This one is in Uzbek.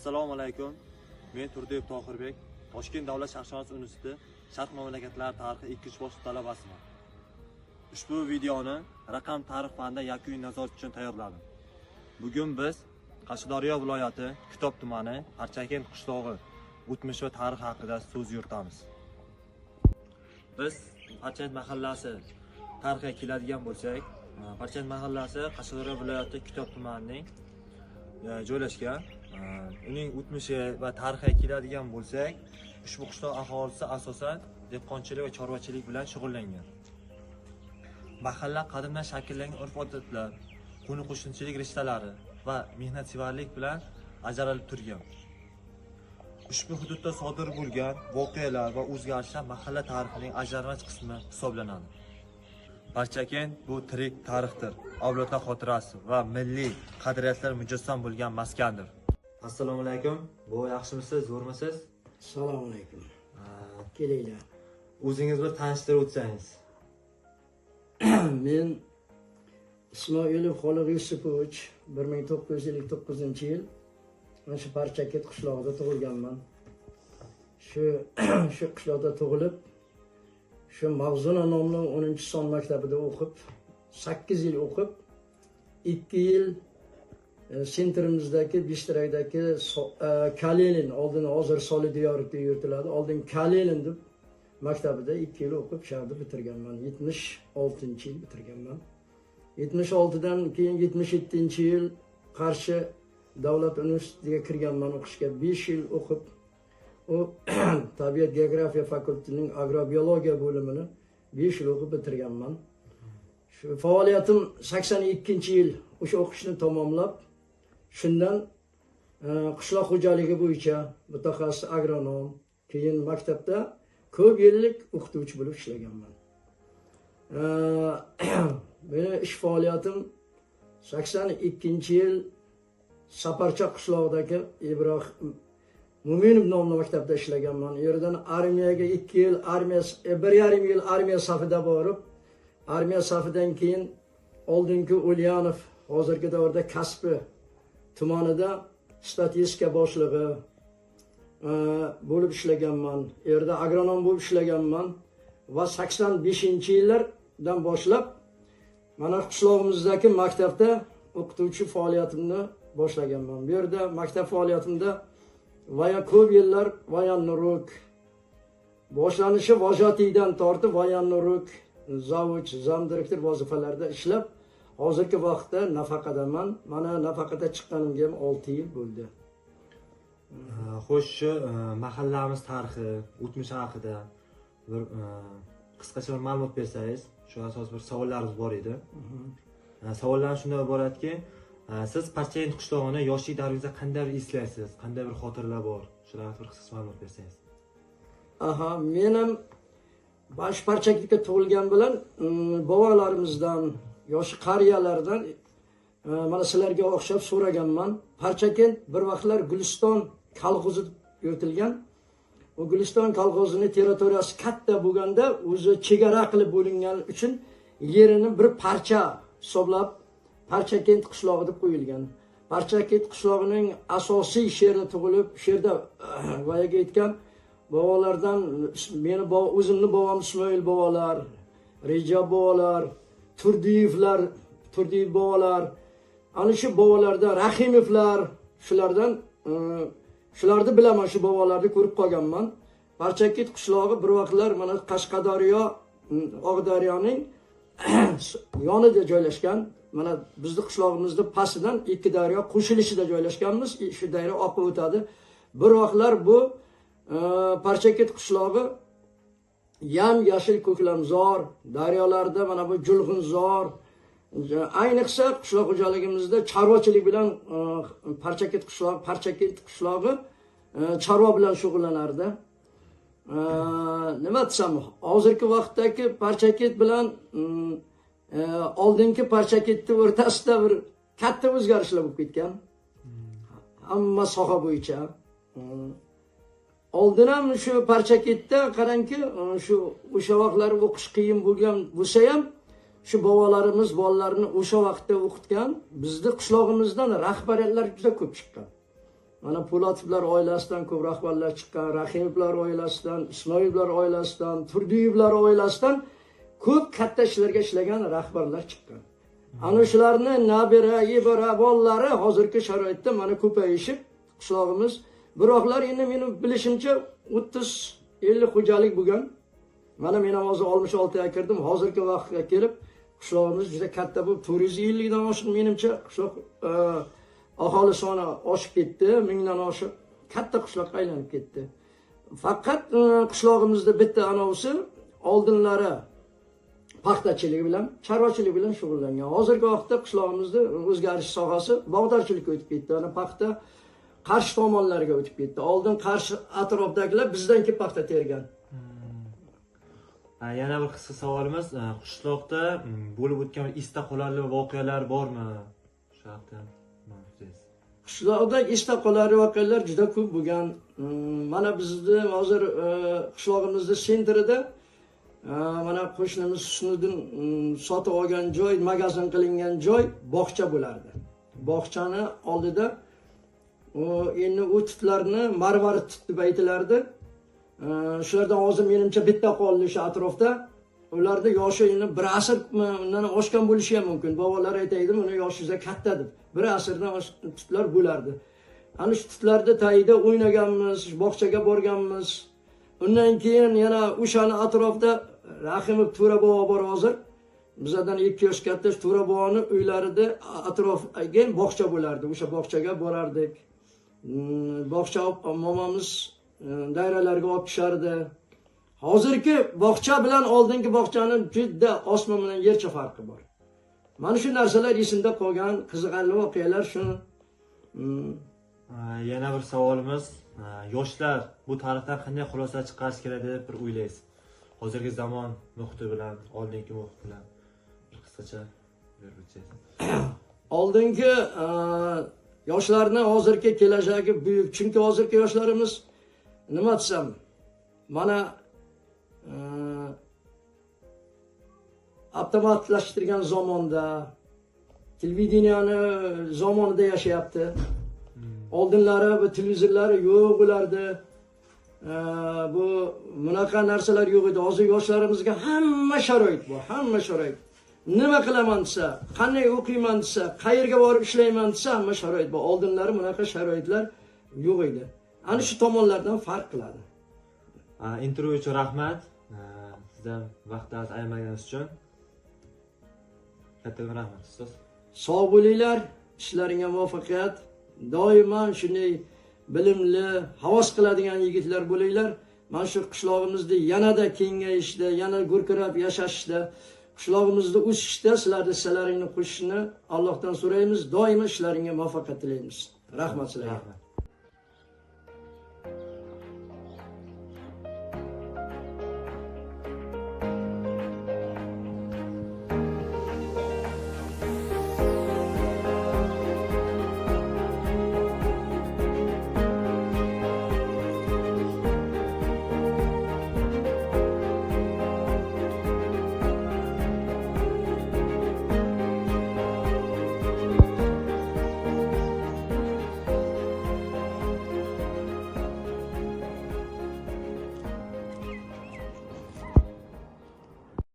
Assalomu alaykum. Men Turdiyev Tohirbek, Toshkent davlat sharqshunos universiteti Sharq mamlakatlari tarixi 2-bosqich talabasiman. Ushbu videoni raqam tarix fanida yakuniy nazorat uchun tayyorladim. Bugun biz Qashqadaryo viloyati Kitob tumani Parchakent qishlog'i o'tmish va tarix haqida so'z yuritamiz. Biz Parchakent mahallasi tarixiga keladigan bo'lsak, Parchakent mahallasi Qashqadaryo viloyati Kitob tumanining joylashgan. Uning o'tmishi va tarixiga keladigan bo'lsak, ushbu qishloq aholisi asosan dehqonchilik va chorvachilik bilan shug'ullangan. Mahalla qadimdan shakllangan urf-odatlar, qo'ni-qo'shnichilik rishtalari va mehnatsevarlik bilan ajralib turgan. Ushbu hududda sodir bo'lgan voqealar va o'zgarishlar mahalla tarixining ajralmas qismi hisoblanadi. Parchakent bu tirik tarixdir, avlodlar xotirasi va milliy qadriyatlar mujassam bo'lgan maskandir. Assalomu alaykum. Bu yaxshimisiz, zo'rmisiz? Assalomu alaykum. Kelinglar. O'zingiz bir tanishtirib o'tsangiz. Men Ismoilov Xoliq Yusupovich 1959-yil mana shu Parchakent qishlog'ida tug'ilganman. Shu qishloqda tug'ilib, shu Mavzuna nomli 10-son maktabida o'qib, 8 yil o'qib, 2 yil sentrimizdagi Bishtirakdagi Kalelin, oldin hozir Solidiyor deb yuritiladi, oldin Kalelin deb maktabida 2 yil o'qib, sharda bitirganman. 76-yil bitirganman. 76dan keyin 77-yil Qarshi davlat universitetiga kirganman o'qishga. 5 yil o'qib, u tabiat geografiya fakultetining agrobiologiya bo'limini 5 yil o'qib bitirganman. Shu faoliyatim 82-yil o'sha o'qishni tamomlab, shundan qishloq xo'jaligi bo'yicha mutaxassis agronom, keyin maktabda ko'p yillik o'qituvchi bo'lib ishlaganman. Meni ish faoliyatim 82-yil Saparcha qishlog'idagi Ibrohim Mo'minov nomli maktabda ishlaganman. Yerdan armiyaga 2 yil, 1,5 yil armiya safida borib, armiya safidan keyin oldingi Ulyanov, hozirgi davrda Kaspi tumanida statistika boshlig'i bo'lib ishlaganman. Yerda agronom bo'lib ishlaganman va 85-yillardan boshlab mana qishlog'imizdagi maktabda o'qituvchi faoliyatimni boshlaganman. Bu yerda maktab faoliyatimda ko'p yillar Vayanuruk boshlanishi vojatiydan tortib Vayanuruk, zavch, zamdirektor vazifalarida ishlab, hozirgi vaqtda nafaqadaman. Mana nafaqada chiqqanimga ham 6 yil bo'ldi. Xo'sh, shu mahallamiz tarixi, o'tmishi haqida bir qisqacha bir ma'lumot bersangiz, shu asosida bir savollarimiz bor edi. Savollarim shunday iboratki, siz Parchakent qishlog'ini yoshlik davringizda qanday bir eslaysiz? Qanday bir xotiralar bor? Shularga bir qisqa ma'lumot bersangiz. Men ham bosh Parchakentga tug'ilgan bilan bobolarimizdan, yosh qariyalardan mana sizlarga o'xshab so'raganman. Parchakent bir vaqtlar Guliston kolxozi yuritilgan. O Guliston kolxozining territoriyasi katta bo'lganda, o'zi chegara qilib bo'lingan uchun yerini bir parcha hisoblab Parchakent qishlog'i deb qo'yilgan. Parchakent qishlog'ining asosiy sherida tug'ilib, sherda voyaga yetgan bobolardan meni o'zimni bobom Ismoil bobolar, Reja bobolar, Turdiyevlar, Turdiyev bobolar, ana shu bobolardan Rahimovlar, shularni bilaman, shu bobolarni ko'rib qolganman. Parchakent qishlog'i bir vaqtlar mana Qashqadaryo, Oqdaryoning yonida joylashgan. Mana bizning qishlog'imizda pastidan 2 daryo qo'shilishida joylashganmiz. Shu daryo oqib o'tadi. Bir vaqtlar bu Parchakent qishlog'i yam-yashil ko'klamzor, daryolarda mana bu Julg'unzor, ayniqsa qishloq xo'jaligimizda chorvachilik bilan Parchakent qishlog'i chorva bilan shug'ullanardi. Nima desam, hozirgi vaqtdagi Parchakent bilan oldingi Parchakentni o'rtasida bir katta o'zgarishlar bo'lib ketgan. Hamma soha bo'yicha. Oldin ham shu Parchakentda qarangki, shu o'sha vaqtlar o'qish qiyin bo'lgan bo'lsa ham, shu bobolarimiz bolalarini o'sha vaqtda o'qitgan, bizning qishlog'imizdan rahbariyatlar juda ko'p chiqqan. Mana Po'latovlar oilasidan ko'p rahbarlar chiqqan, Rahimovlar oilasidan, Ismoilovlar oilasidan, Turdiyevlar oilasidan ko'p katta ishlarga ishlagan rahbarlar chiqqan. Ana shularni nabira, ibora bolalari hozirgi sharoitda mana ko'payishib, qishlog'imiz biroqlar endi meni bilishimcha 30-50 xo'jalik bo'lgan. Mana men hozir 66 ga kirdim. Hozirgi vaqtga kelib qishlog'imiz juda katta bo'lib 450 dan oshiq menimcha qishloq aholi soni oshib ketdi, 1000 dan oshiq katta qishloqqa aylanib ketdi. Faqat qishlog'imizda bitta anovsi oldinlari paxtachilik bilan, chorvachilik bilan shug'ullangan. Hozirgi vaqtda qishlog'imizda o'zgarish sohasi bog'dorchilikka o'tib ketdi. Ana paxta Qarshi tomonlarga o'tib ketdi. Oldin Qarshi atrofdagilar bizdan kelib paxta tergan. Yana bir qisqa savolimiz, qishloqda bo'lib o'tgan esda qolarli voqealar bormi? Shu haqda qishloqda esda qolarli voqealar juda ko'p bo'lgan. Mana bizni hozir qishlog'imizda sentrida mana qo'shnimiz Husniddin sotib olgan joy, magazin qilingan joy bog'cha bo'lardi. Bog'chani oldida endi u tutlarni marvarid tut deb aytilardi. Shulardan hozir menimcha bitta qoldi shu atrofda. Ularda yoshi endi bir asr undan oshgan bo'lishi ham mumkin. Bobolar aytaydi, uni yoshi juda katta deb. Bir asrdan tutlar bo'lardi. Ana shu tutlarda tayida o'ynaganmiz, bog'chaga borganmiz. Undan keyin yana o'shani atrofda Rahimov To'ra bobo bor hozir. Bizdan 2 yosh katta To'ra boboni uylarida atrofiga bog'cha bo'lardi. O'sha bog'chaga borardik. Bog'cha momamiz dairalarga olib tushardi. Hozirgi bog'cha bilan oldingi bog'chaning juda osmon bilan yercha farqi bor. Mana shu narsalar esimda qolgan qiziqarli voqealar shuni. Yana bir savolimiz, yoshlar bu tarixdan qanday xulosa chiqarish kerak deb bir o'ylaysiz? Hozirgi zamon muhiti bilan, oldingi muhit bilan bir qisqacha berib o'tsangiz. Oldingi yoshlarni hozirgi kelajagi buyuk. Chunki hozirgi yoshlarimiz nima desam, mana avtomatlashtirgan zamonda, televideniyani zamonida yashayapti. Oldinlari bu televizorlar yo'q bo'lardi. Bu bunaqa narsalar yo'q edi. Hozir yoshlarimizga hamma sharoit bor, hamma sharoit. Nima qilaman desa, qanday o'qiyman desa, qayerga borib ishlayman desa, hamma sharoit bor. Oldinlari bunaqa sharoitlar yo'q edi. Ana shu tomonlardan farq qiladi. Intervyu uchun rahmat. Sizdan vaqtingizni ayirmaganingiz uchun katta rahmat ustoz. Sog' bo'linglar, ishlaringizga muvaffaqiyat. Doimo shunday bilimli, havas qiladigan yigitlar bo'linglar. Mana shu qishlog'imizni yanada kengayishda, yana gurkirab yashashda, qishlog'imizni o'sishda sizlarning hissalaringni qo'shishni Allohdan so'raymiz. Doimo ishlaringizga muvaffaqiyat tilaymiz. Rahmat sizlarga.